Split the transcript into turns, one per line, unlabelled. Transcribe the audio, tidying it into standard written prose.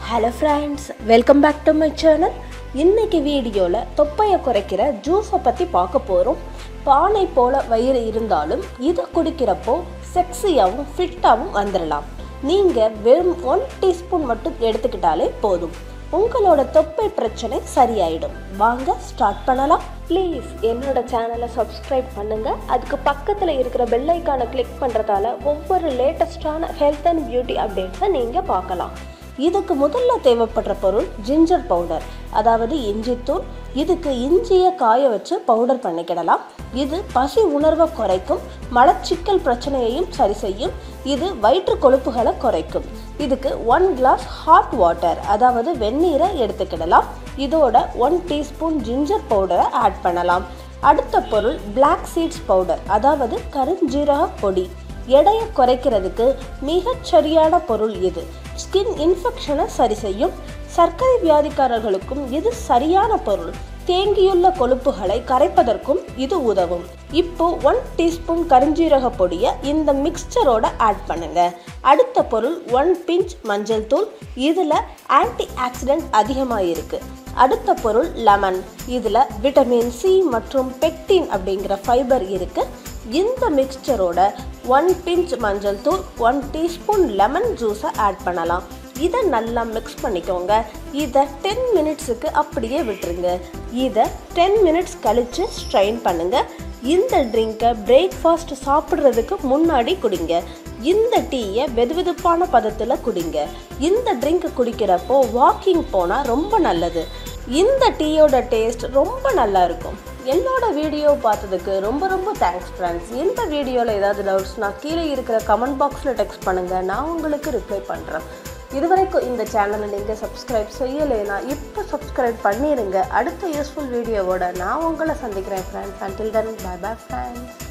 Hello friends, welcome back to my channel. இன்னைக்கு வீடியோல தொப்பையை குறைக்கிற ஜூஸை பத்தி பார்க்க போறோம். பானை போல வயிறு இருந்தாலும் இத குடிக்கிறப்போ செக்ஸியாவும் ஃபிட்டாவும் வந்துடலாம். நீங்க வெறும் 1 டீஸ்பூன் மட்டும் எடுத்துக்கிட்டாலே போதும். உங்களோட தொப்பை பிரச்சனை சரியாயிடும். வாங்க ஸ்டார்ட் பண்ணலாம். ப்ளீஸ் என்னோட சேனலை சப்ஸ்கிரைப் பண்ணுங்க. அதுக்கு பக்கத்துல இருக்கிற பெல் ஐகானை கிளிக் பண்றதால ஒவ்வொரு லேட்டஸ்டான ஹெல்த் அண்ட் பியூட்டி அப்டேட்ஸை நீங்க பார்க்கலாம். இதுக்கு முதல்ல தேவைப்படுற பொருள் ஜிஞ்சர் பவுடர், அதாவது இஞ்சித்தூள். இதுக்கு இஞ்சியை காய வச்சு பவுடர் பண்ணிக்கிடலாம். இது பசி உணர்வை குறைக்கும், மலச்சிக்கல் பிரச்சனையையும் சரி செய்யும். இது வயிற்று கொழுப்புகளை குறைக்கும். இதுக்கு 1 கிளாஸ் ஹாட் வாட்டர், அதாவது வெந்நீரை எடுத்துக்கிடலாம். இதோட 1 டீஸ்பூன் ஜிஞ்சர் பவுடரை ஆட் பண்ணலாம். அடுத்த பொருள் பிளாக் சீட்ஸ் பவுடர், அதாவது கருஞ்சீரக பொடி. எடையை குறைக்கிறதுக்கு மிகச் சரியான பொருள் இது. ஸ்கின் இன்ஃபெக்ஷனை சரி செய்யும். சர்க்கரை வியாதிக்காரர்களுக்கும் இது சரியான பொருள். தேங்கியுள்ள கொழுப்புகளை கரைப்பதற்கும் இது உதவும். இப்போ 1 டீஸ்பூன் கருஞ்சீரக பொடியை இந்த மிக்ஸ்சரோட ஆட் பண்ணுங்க. அடுத்த பொருள் 1 பிஞ்ச் மஞ்சள் தூள். இதில் ஆன்டி ஆக்சிடென்ட் அதிகமாக இருக்கு. அடுத்த பொருள் லெமன். இதில் விட்டமின் சி மற்றும் பெக்டின் அப்படிங்கிற ஃபைபர் இருக்கு. இந்த மிக்ஸ்சரோட 1 பிஞ்ச் மஞ்சள் தூள், 1 டீஸ்பூன் லெமன் ஜூஸை ஆட் பண்ணலாம். இதை நல்லா மிக்ஸ் பண்ணிக்கோங்க. இதை 10 மினிட்ஸுக்கு அப்படியே விட்டுருங்க. இதை 10 மினிட்ஸ் கழித்து ஸ்ட்ரெயின் பண்ணுங்க. இந்த ட்ரிங்கை பிரேக்ஃபாஸ்ட் சாப்பிட்றதுக்கு முன்னாடி குடிங்க. இந்த டீயை வெதுவெதுப்பான பதத்தில் குடிங்க. இந்த ட்ரிங்க் குடிக்கிறப்போ வாக்கிங் போனால் ரொம்ப நல்லது. இந்த டீயோட டேஸ்ட் ரொம்ப நல்லா இருக்கும். என்னோட வீடியோ பார்த்ததுக்கு ரொம்ப தேங்க்ஸ் ஃப்ரெண்ட்ஸ். இந்த வீடியோவில் ஏதாவது டவுட்ஸ்னால் கீழே இருக்கிற கமெண்ட் பாக்ஸில் டெக்ஸ்ட் பண்ணுங்கள். நான் உங்களுக்கு ரிப்ளை பண்ணுறேன். இதுவரைக்கும் இந்த சேனலை நீங்கள் சப்ஸ்கிரைப் செய்யலைன்னா இப்போ சப்ஸ்கிரைப் பண்ணிடுங்க. அடுத்த யூஸ்ஃபுல் வீடியோவோட நான் உங்களை சந்திக்கிறேன் friends. Until then bye bye friends.